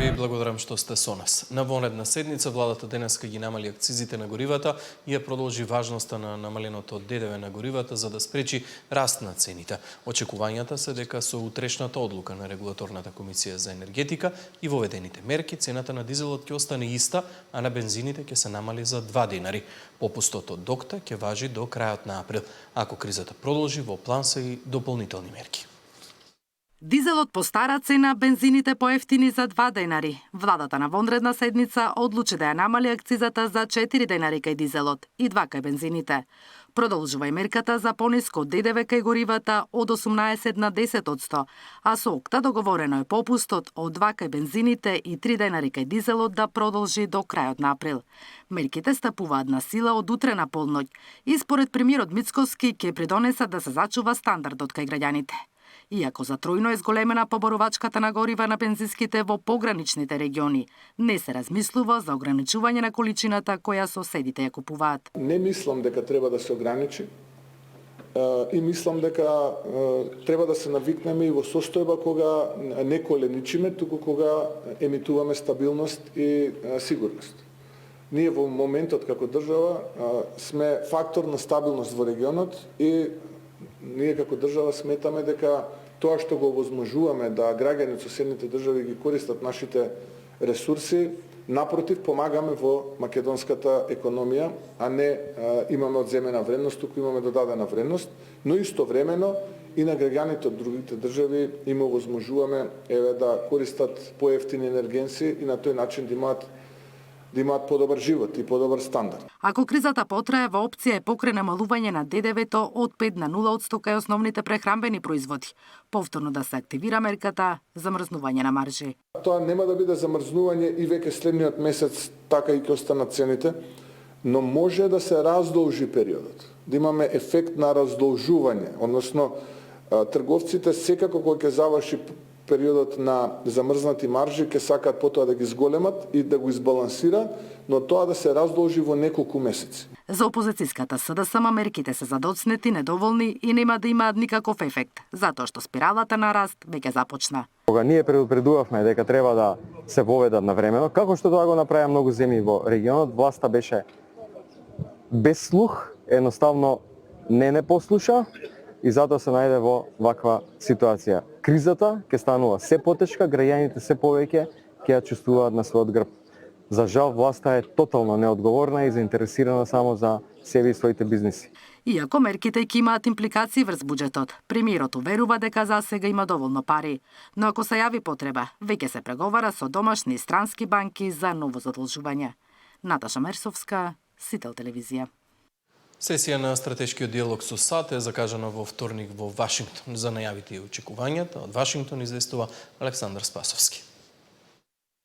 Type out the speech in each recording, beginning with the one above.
ви благодарам што сте со нас. На вонредна седница владата денеска ги намали акцизите на горивата и ја продолжи важноста на намаленото ДДВ на горивата за да спречи раст на цените. Очекувањата се дека со утрешната одлука на регулаторната комисија за енергетика и воведените мерки цената на дизелот ќе остане иста, а на бензините ќе се намали за 2 денари. Попустот од ДОКТА ќе важи до крајот на април. Ако кризата продолжи, во план се и дополнителни мерки. Дизелот по стара цена, бензините поевтини за 2 денари. Владата на вонредна седница одлучи да ја намали акцизата за 4 денари кај дизелот и 2 кај бензините. Продолжува и мерката за пониско ДДВ кај горивата од 18 на 10%, а со ОКТА договорено е попустот од 2 кај бензините и 3 денари кај дизелот да продолжи до крајот на април. Мерките стапуваат на сила од утре на полноќ и според премиерот Мицкоски ќе придонесат да се зачува стандардот кај граѓаните. Иако за тројно е зголемена поборувачката на горива на бензинските во пограничните региони, не се размислува за ограничување на количината која соседите ја купуваат. Не мислам дека треба да се ограничи и мислам дека треба да се навикнеме и во состојба кога не коленичиме, туку кога емитуваме стабилност и сигурност. Ние во моментот како држава сме фактор на стабилност во регионот и ние како држава сметаме дека тоа што го овозможуваме да граѓани од соседните држави ги користат нашите ресурси, напротив помагаме во македонската економија, а не имаме одземена вредност, туку имаме додадена вредност, но истовремено и на граѓаните од другите држави им овозможуваме да користат поевтини енергенси и на тој начин да имаат подобар живот и подобар стандард. Ако кризата потрае, во опција е покрај намалување на ДДВ-то од 5 на 0% кај основните прехранбени производи. Повторно да се активира мерката замрзнување на маржи. Тоа нема да биде замрзнување и веќе следниот месец така и ќе останат цените, но може да се раздолжи периодот. Да имаме ефект на раздолжување, односно трговците секако кога ќе заврши периодот на замрзнати маржи ќе сакаат потоа да ги зголемат и да го избалансира, но тоа да се раздолжи во неколку месеци. За опозицијската СДСМ мерките се задоцнети, недоволни и нема да имаат никаков ефект, затоа што спиралата на раст веќе започна. Кога ние предупредувавме дека треба да се воведат навремено, како што тоа го направија многу земји во регионот, власта беше без слух, едноставно не послуша и затоа се најде во ваква ситуација. Кризата ќе станува се потешка, граѓаните се повеќе ќе ја чувствуваат на својот грб. За жал, власта е тотално неодговорна и заинтересирана само за себе и своите бизниси. Иако мерките ќе имаат импликации врз буџетот, премиерот уверува дека за сега има доволно пари, но ако се јави потреба, веќе се преговара со домашни и странски банки за ново задолжување. Наташа Мерсовска, Сител телевизија. Сесија на стратешкиот диалог со САД е закажана во вторник во Вашингтон. За најавите и очекувањата од Вашингтон известува Александар Спасовски.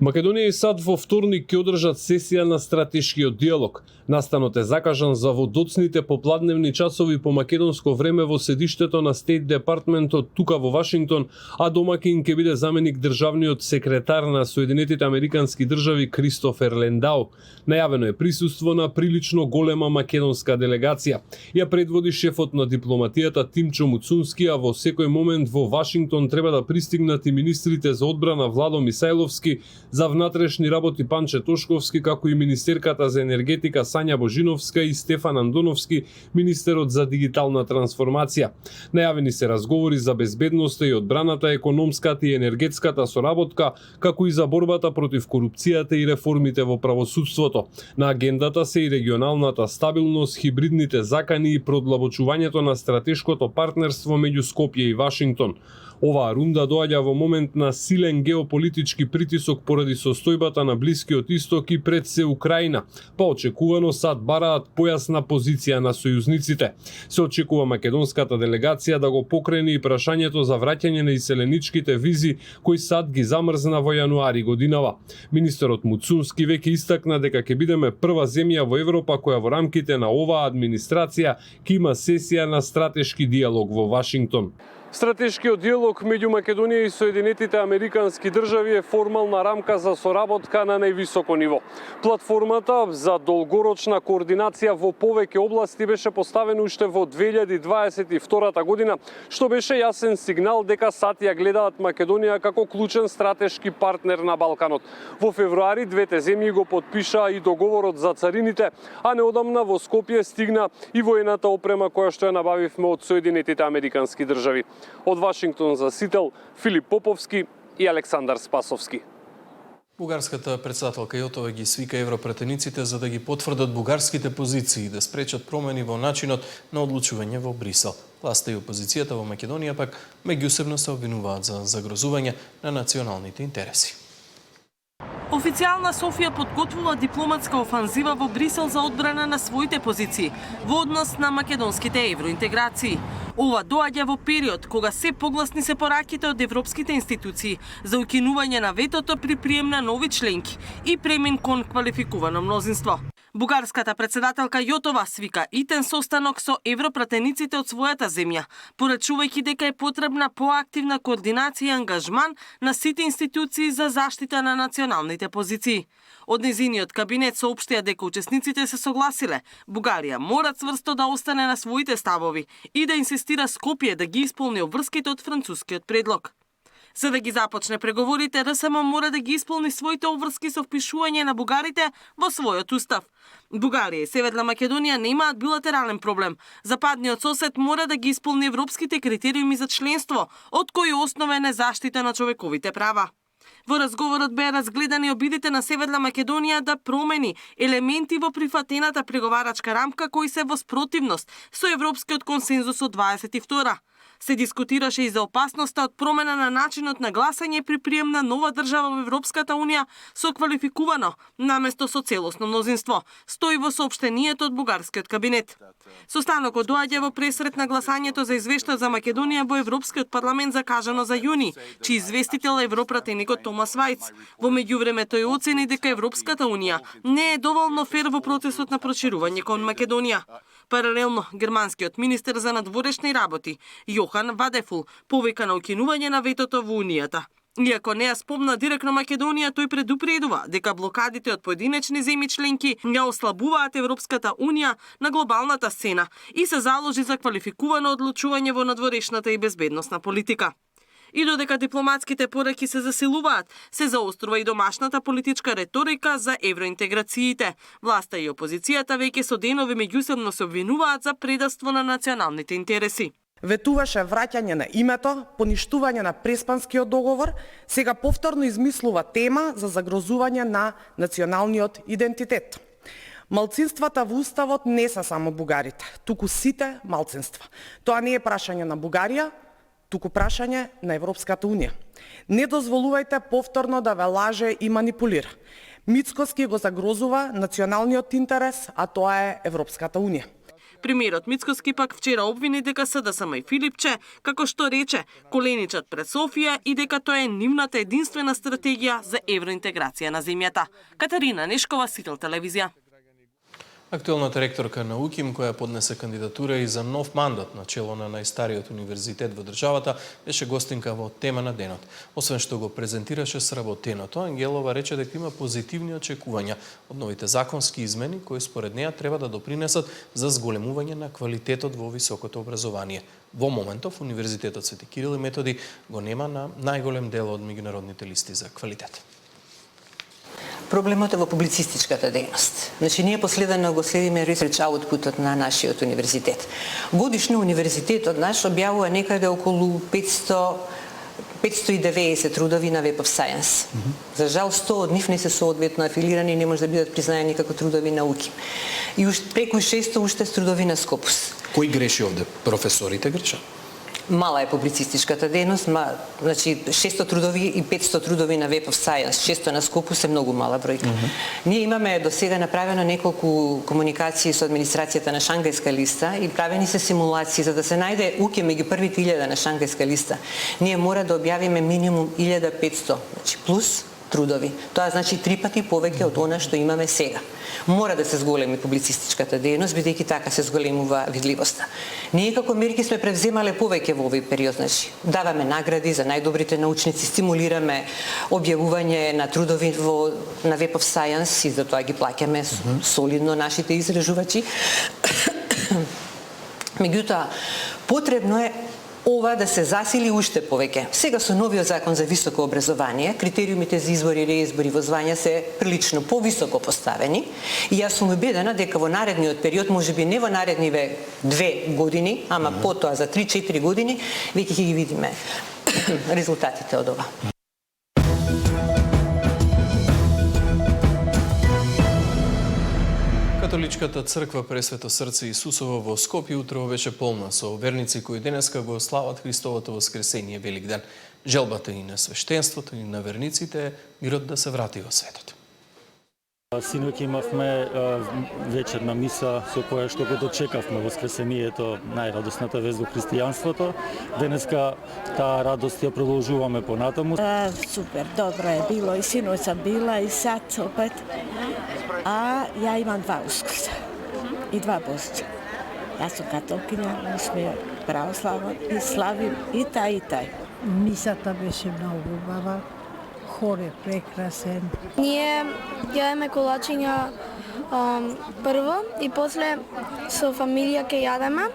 Македонија и САД во вторник ќе одржат сесија на стратешкиот диалог. Настанот е закажан за во доцните попладневни часови по македонско време во седиштето на Стейт Департментот тука во Вашингтон, а домакин ќе биде заменик државниот секретар на Соединетите Американски држави Кристофер Лендау. Најавено е присуство на прилично голема македонска делегација. Ја предводи шефот на дипломатијата Тимчо Муцунски, а во секој момент во Вашингтон треба да пристигнат и министрите за одбрана Владо Мисајловски, за внатрешни работи Панче Тошковски, како и министерката за енергетика Сања Божиновска и Стефан Андоновски, министерот за дигитална трансформација. Најавени се разговори за безбедноста и одбраната, економската и енергетската соработка, како и за борбата против корупцијата и реформите во правосудството. На агендата се и регионалната стабилност, хибридните закани и продлабочувањето на стратешкото партнерство меѓу Скопје и Вашингтон. Оваа рунда доаѓа во момент на силен геополитички притисок поради состојбата на Блискиот Исток и пред се Украина. Па очекувано САД бараат појасна позиција на сојузниците. Се очекува македонската делегација да го покрене и прашањето за враќање на иселеничките визи кои САД ги замрзна во јануари годинава. Министерот Муцунски веќе истакна дека ќе бидеме прва земја во Европа која во рамките на оваа администрација ќе има сесија на стратешки диалог во Вашингтон. Стратешкиот диалог меѓу Македонија и Соединетите Американски држави е формална рамка за соработка на највисоко ниво. Платформата за долгорочна координација во повеќе области беше поставена уште во 2022 година, што беше јасен сигнал дека САД ја гледаат Македонија како клучен стратешки партнер на Балканот. Во февруари двете земји го подпишаа и договорот за царините, а неодамна во Скопје стигна и воената опрема која што ја набавивме од Соединетите Американски држави. Од Вашингтон за Сител, Филип Поповски и Александар Спасовски. Бугарската председателка Јотова ги свика европратениците за да ги потврдат бугарските позиции и да спречат промени во начинот на одлучување во Брисел. Власта и опозицијата во Македонија пак меѓусебно се обвинуваат за загрозување на националните интереси. Официјална Софија подготвува дипломатска офанзива во Брисел за одбрана на своите позиции во однос на македонските евроинтеграции. Ова доаѓа во период кога се погласни се пораките од европските институции за укинување на ветото при прием на нови членки и премин кон квалификувано мнозинство. Бугарската председателка Јотова свика итен состанок со европратениците од својата земја, порачувајќи дека е потребна поактивна координација и ангажман на сите институции за заштита на националните позиции. Од незиниот кабинет соопштија дека учесниците се согласиле Бугарија мора цврсто да остане на своите ставови и да инсистира Скопје да ги исполни обврските од францускиот предлог. За да ги започне преговорите, РСМ мора да ги исполни своите обврски со впишување на бугарите во својот устав. Бугарија и Северна Македонија немаат билатерален проблем. Западниот сосед мора да ги исполни европските критериуми за членство, од кои основен е заштита на човековите права. Во разговорот беа разгледани обидите на Северна Македонија да промени елементи во прифатената преговарачка рамка кои се во спротивност со европскиот консензус од 22. Се дискутираше и за опасноста од промена на начинот на гласање при прием на нова држава во Европската Унија со квалификувано, наместо со целосно мнозинство, стои во соопштението од бугарскиот кабинет. Состанокот доаѓа во пресрет на гласањето за извештај за Македонија во Европскиот парламент закажано за јуни, чиј известител е европратеникот Томас Вајц. Во меѓувреме тој оцени дека Европската Унија не е доволно фер во процесот на проширување кон Македонија. Паралелно, германскиот министер за надворешни работи, Јохан Вадефул, повика на укинување на ветото во Унијата. Иако не ја спомна директно Македонија, тој предупредува дека блокадите од поединечни земји членки ја ослабуваат Европската Унија на глобалната сцена и се заложи за квалификувано одлучување во надворешната и безбедносна политика. И додека дипломатските пораки се засилуваат, се заострува и домашната политичка реторика за евроинтеграциите. Власта и опозицијата веќе со денови меѓусебно се обвинуваат за предавство на националните интереси. Ветуваше враќање на името, поништување на Преспанскиот договор, сега повторно измислува тема за загрозување на националниот идентитет. Малцинствата во Уставот не се само бугарите, туку сите малцинства. Тоа не е прашање на Бугарија, туку прашање на Европската Унија. Не дозволувајте повторно да ве лаже и манипулира. Мицкоски го загрозува националниот интерес, а тоа е Европската Унија. Премиерот Мицкоски пак вчера обвини дека СДСМ и Филипче, како што рече, коленичат пред Софија и дека тоа е нивната единствена стратегија за евроинтеграција на земјата. Катерина Нешкова, Сител телевизија. Актуелната ректорка на УКИМ, која поднесе кандидатура и за нов мандат на чело на најстариот универзитет во државата, беше гостинка во тема на денот. Освен што го презентираше сработеното, Ангелова рече дека има позитивни очекувања од новите законски измени кои според неа треба да допринесат за зголемување на квалитетот во високото образование. Во моментов Универзитетот Свети Кирил и Методи го нема на најголем дел од меѓународните листи за квалитет. Проблемот е во публицистичката дејност. Значи, ние последено го следиме research outputот на нашиот универзитет. Годишно универзитетот наш објавува некаде околу 590 трудови на Web of Science. За жал, 100 од нив не се соодветно афилирани и не може да бидат признаени како трудови науки. И преку 600 уште трудови на Scopus. Кој греши овде? Професорите грешат? Мала е публицистичката дејност, значи 600 трудови и 500 трудови на Web of Science, 600 на Scopus е многу мала бројка. Ние имаме до сега направено неколку комуникации со администрацијата на Шангајска листа и правени се симулации за да се најде УКИМ меѓу првите 1000 на Шангајска листа. Ние мора да објавиме минимум 1500, значи плюс трудови. Тоа значи 3 пати повеќе од она што имаме сега. Мора да се зголеми публицистичката дејност, бидејќи така се зголемува видливоста. Ние како мерки сме превземале повеќе во овој период, значи даваме награди за најдобрите научници, стимулираме објавување на трудови на Web of Science и затоа ги плаќаме солидно нашите изражувачи. Меѓутоа, потребно е ова да се засили уште повеќе. Сега со новиот закон за високо образование, критериумите за избор и реизбори во звања се прилично повисоко поставени и јас сум убедена дека во наредниот период, можеби не во наредниве 2 години, ама потоа за 3-4 години, веќе ќе ги видиме резултатите од ова. Католичката црква Пресвето срце Исусово во Скопје утрово беше полна со верници кои денеска го слават Христовото воскресение Великден. Желбата и на свештенството и на верниците е мирот да се врати во светот. Синоќ имавме вечерна миса со која што го дочекавме воскресението, најрадосната вест во христијанството. Денеска таа радост ја продолжуваме понатаму. Супер, добро е било и синоќ сам била и сад опет. А ја имам 2 Ускрса и 2 Божиќа. Јас сум католкиња, ми сме православни и славим и тај. Мисата беше многу убава. Хор е прекрасен. Ние јадеме колачиња прво и после со фамилија ќе јадеме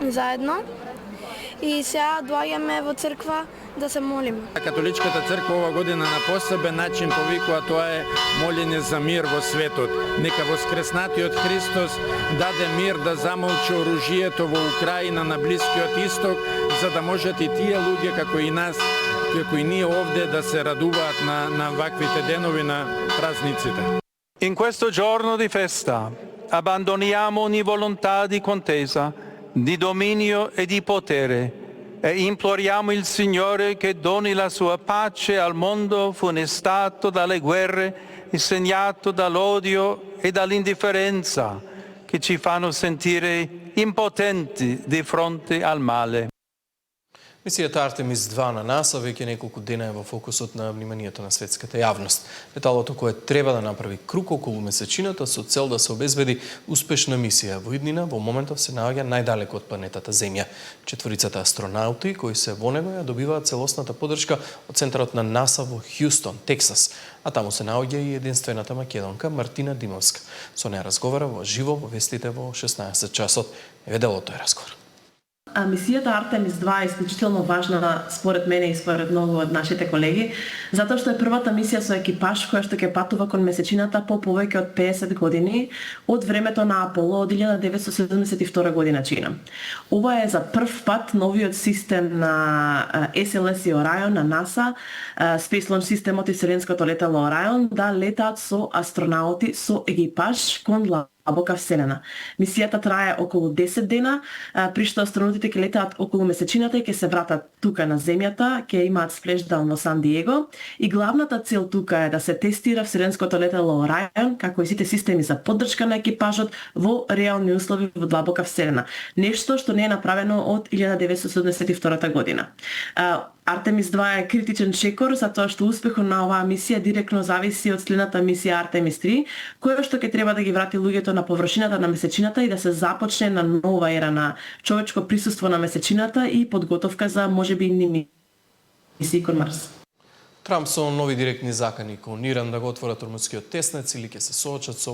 заедно и сега доаѓаме во црква да се молиме. Католичката црква ова година на посебен начин повикува, тоа е молење за мир во светот. Нека воскреснатиот Христос даде мир да замолчи оружјето во Украина, на Блискиот Исток, за да можат и тие луѓе како и нас, како и ние овде, да се радуваат на ваквите денови на празниците. In questo giorno di festa abbandoniamo ogni volontà di contesa, di dominio e di potere e imploriamo il Signore che doni la sua pace al mondo funestato dalle guerre e segnato dall'odio e dall'indifferenza che ci fanno sentire impotenti di fronte al male. Мисијата Артемис 2 на НАСА веќе неколку дена е во фокусот на вниманието на светската јавност. Леталото кое треба да направи круг околу месечината со цел да се обезбеди успешна мисија во иднина, во моментов се наоѓа најдалеко од планетата Земја. 4 астронаути кои се во него ја добиваат целосната поддршка од центарот на НАСА во Хјустон, Тексас, а таму се наоѓа и единствената македонка Мартина Димовска. Со неја разговара во живо во вестите во 16 часот. Еве делот тој разговор. Мисијата Артемис 2 е исклучително важна според мене и според многу од нашите колеги, затоа што е првата мисија со екипаж која што ќе патува кон месечината по повеќе од 50 години од времето на Аполо од 1972 година чина. Ова е за прв пат новиот систем на SLS и Orion на НАСА, Space Launch системот и вселенското летало Orion, да летаат со астронаути со екипаж кон длабока вселена. Мисијата трае околу 10 дена, при што астронаутите ќе летаат околу месечината и ќе се вратат тука на Земјата, ќе имаат сплешдаун во Сан Диего и главната цел тука е да се тестира вселенското летало Orion, како и сите системи за поддршка на екипажот во реални услови во длабока вселена. Нешто што не е направено од 1972 година. Артемис 2 е критичен чекор затоа што успехот на оваа мисија директно зависи од следната мисија Артемис 3, која што ќе треба да ги врати луѓето на површината на месечината и да се започне на нова ера на човечко присуство на месечината и подготовка за можеби мисии кон Марс. Трамп со нови директни закани кон Иран да го отворат ормудскиот теснец или ќе се соочат со